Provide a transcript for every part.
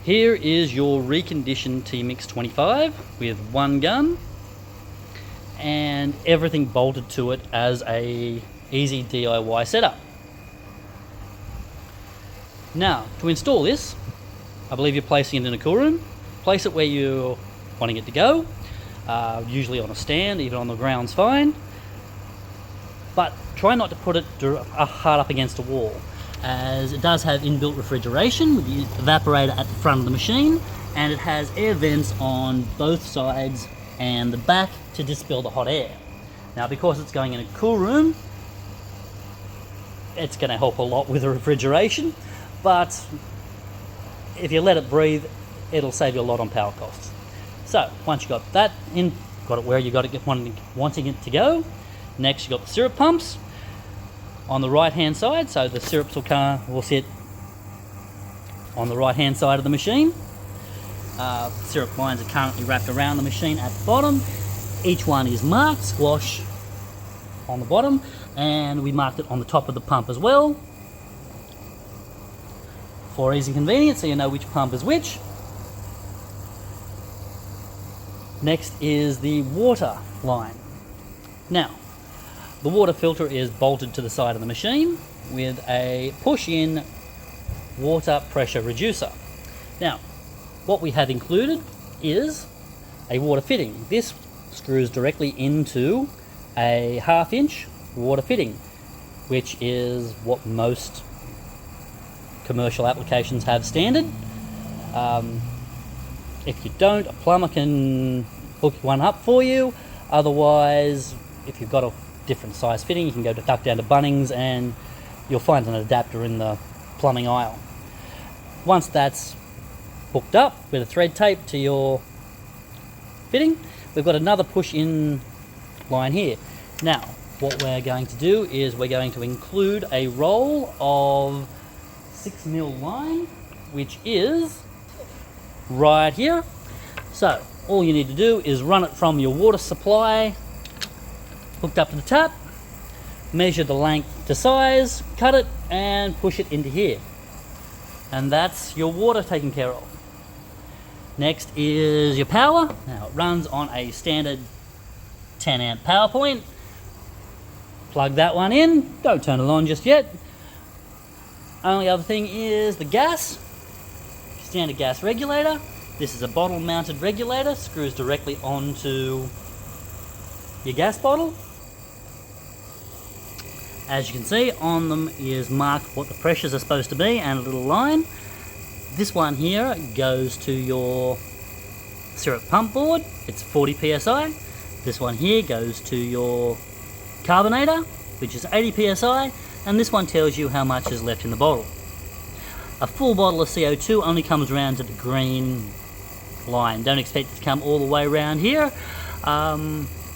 Here is your reconditioned temix 25 with one gun and everything bolted to it as a easy DIY setup. Now, to install this, I believe you're placing it in a cool room. Place it where you're wanting it to go, usually on a stand, even on the ground's fine. But try not to put it hard up against a wall, as it does have inbuilt refrigeration with the evaporator at the front of the machine, and it has air vents on both sides and the back to dispel the hot air. Now, because it's going in a cool room, it's going to help a lot with the refrigeration, but if you let it breathe, it'll save you a lot on power costs. So once you got that in, got it where you got it wanting it to go, next you got the syrup pumps on the right hand side, so the syrups will sit on the right hand side of the machine. Syrup lines are currently wrapped around the machine at the bottom. Each one is marked squash on the bottom, and we marked it on the top of the pump as well for ease and convenience, so you know which pump is which. Next is the water line. Now, the water filter is bolted to the side of the machine with a push-in water pressure reducer. Now, what we have included is a water fitting. This screws directly into a 1/2 inch water fitting, which is what most commercial applications have standard. If you don't, a plumber can hook one up for you. Otherwise, if you've got a different size fitting, you can go duck down to Bunnings and you'll find an adapter in the plumbing aisle. Once that's hooked up with a thread tape to your fitting, we've got another push-in line here. Now, what we're going to do is we're going to include a roll of 6mm line, which is right here. So all you need to do is run it from your water supply hooked up to the tap, measure the length to size, cut it and push it into here, and that's your water taken care of. Next is your power. Now, it runs on a standard 10 amp power point. Plug that one in, don't turn it on just yet. Only other thing is the gas. Standard gas regulator. This is a bottle mounted regulator, screws directly onto your gas bottle. As you can see, on them is marked what the pressures are supposed to be and a little line. This one here goes to your syrup pump board. It's 40 psi. This one here goes to your carbonator, which is 80 psi, and this one tells you how much is left in the bottle. A full bottle of CO2 only comes around to the green line. Don't expect it to come all the way around here.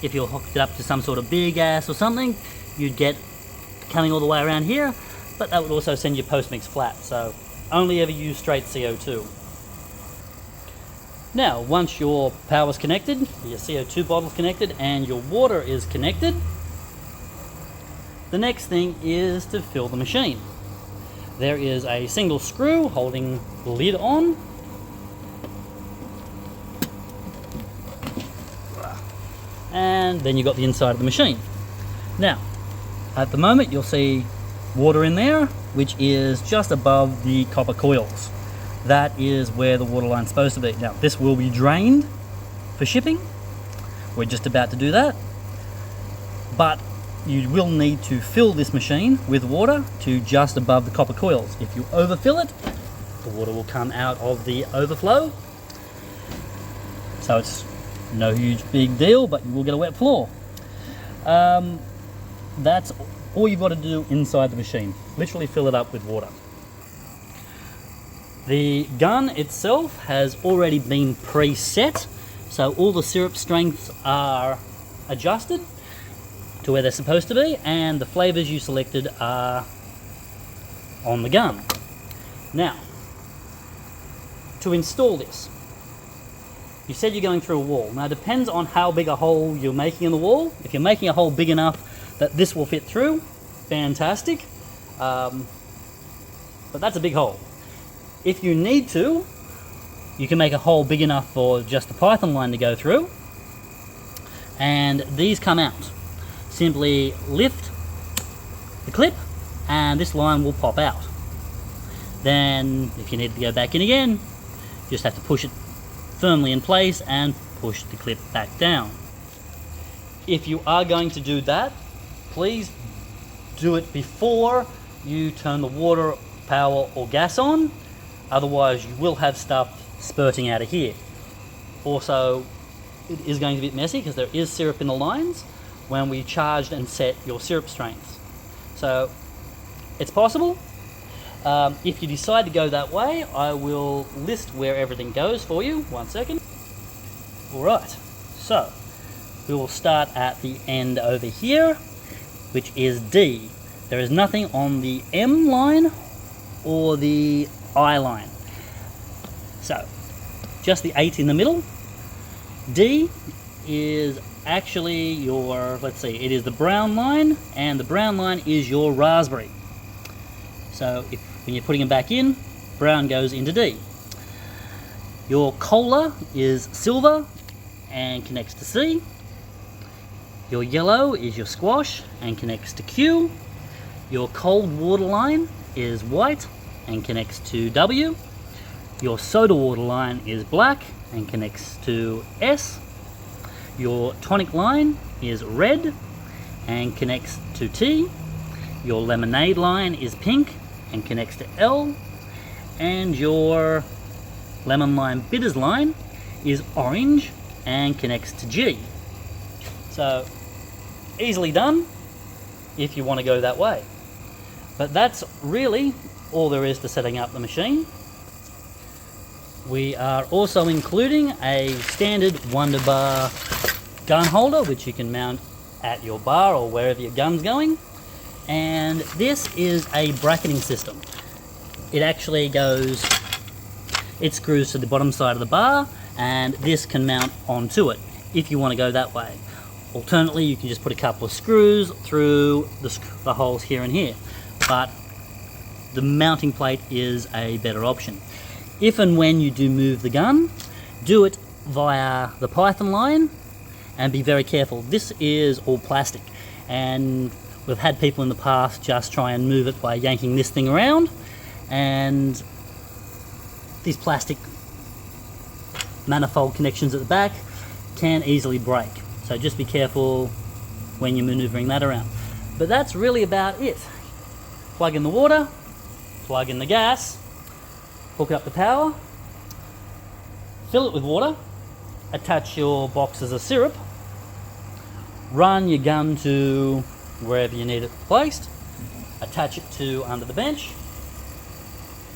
If you're hooked it up to some sort of beer gas or something, you'd get coming all the way around here, but that would also send your post-mix flat, so only ever use straight CO2. Now, once your power's connected, your CO2 bottle's connected, and your water is connected, the next thing is to fill the machine. There is a single screw holding the lid on. And then you've got the inside of the machine. Now, at the moment you'll see water in there, which is just above the copper coils. That is where the water line's supposed to be. Now, this will be drained for shipping. We're just about to do that. But you will need to fill this machine with water to just above the copper coils. If you overfill it, the water will come out of the overflow. So it's no huge big deal, but you will get a wet floor. That's all you've got to do inside the machine. Literally fill it up with water. The gun itself has already been preset, so all the syrup strengths are adjusted to where they're supposed to be, and the flavors you selected are on the gun. Now, to install this, you said you're going through a wall. Now, it depends on how big a hole you're making in the wall. If you're making a hole big enough that this will fit through, fantastic. But that's a big hole. If you need to, You can make a hole big enough for just the Python line to go through, and these come out. Simply lift the clip and this line will pop out. Then if you need to go back in again, you just have to push it firmly in place and push the clip back down. If you are going to do that, please do it before you turn the water, power or gas on, otherwise you will have stuff spurting out of here. Also, it is going to be a bit messy because there is syrup in the lines when we charged and set your syrup strengths. So it's possible. If you decide to go that way, I will list where everything goes for you. 1 second. Alright, so we will start at the end over here, which is D. There is nothing on the M line or the I line. So, just the 8 in the middle. D is actually your, let's see, it is the brown line, and the brown line is your raspberry. So, when you're putting them back in, brown goes into D. Your cola is silver and connects to C. Your yellow is your squash and connects to Q. Your cold water line is white and connects to W. Your soda water line is black and connects to S. Your tonic line is red and connects to T. Your lemonade line is pink and connects to L. And your lemon lime bitters line is orange and connects to G. So easily done if you want to go that way. But that's really all there is to setting up the machine. We are also including a standard Wunderbar gun holder, which you can mount at your bar or wherever your gun's going. And this is a bracketing system. It actually goes, it screws to the bottom side of the bar, and this can mount onto it if you want to go that way. Alternately, you can just put a couple of screws through the holes here and here, but the mounting plate is a better option. If and when you do move the gun, do it via the Python line and be very careful. This is all plastic, and we've had people in the past just try and move it by yanking this thing around, and these plastic manifold connections at the back can easily break. So just be careful when you're maneuvering that around. But that's really about it. Plug in the water, plug in the gas, hook up the power, fill it with water, attach your boxes of syrup, run your gun to wherever you need it placed, attach it to under the bench,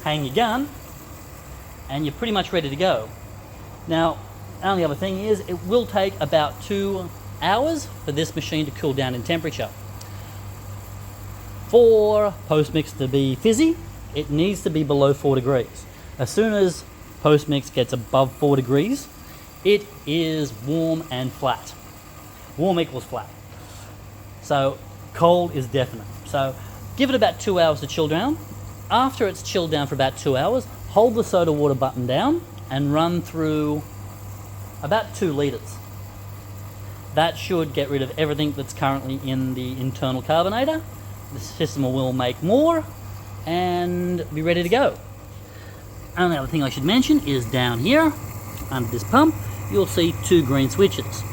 hang your gun, and you're pretty much ready to go. Now, the only other thing is it will take about 2 hours for this machine to cool down in temperature. For post-mix to be fizzy, it needs to be below 4 degrees. As soon as post-mix gets above 4 degrees, it is warm and flat. Warm equals flat. So cold is definite. So give it about 2 hours to chill down. After it's chilled down for about 2 hours, hold the soda water button down and run through about 2 litres. That should get rid of everything that's currently in the internal carbonator. The system will make more and be ready to go. Only other thing I should mention is down here under this pump you'll see 2 green switches.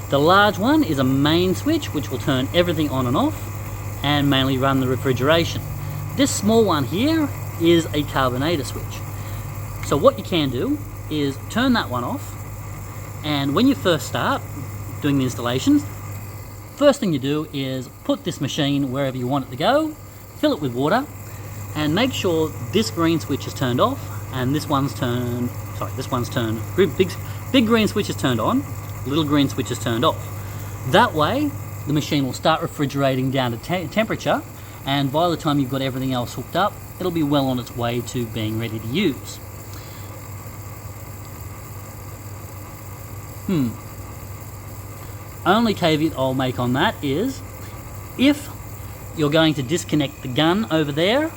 The large one is a main switch which will turn everything on and off and mainly run the refrigeration. This small one here is a carbonator switch. So what you can do is turn that one off, and when you first start doing the installations, first thing you do is put this machine wherever you want it to go, fill it with water, and make sure this green switch is turned off and this one's turned, big green switch is turned on, little green switch is turned off. That way the machine will start refrigerating down to temperature, and by the time you've got everything else hooked up, it'll be well on its way to being ready to use. Only caveat I'll make on that is, if you're going to disconnect the gun over there,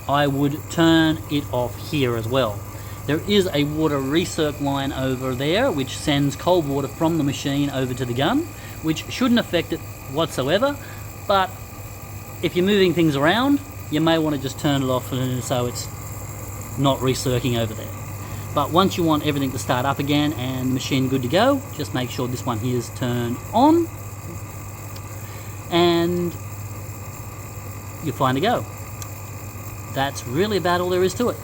I would turn it off here as well. There is a water recirc line over there which sends cold water from the machine over to the gun, which shouldn't affect it whatsoever, but if you're moving things around, you may want to just turn it off so it's not recircing over there. But once you want everything to start up again and the machine good to go, just make sure this one here is turned on and you're fine to go. That's really about all there is to it.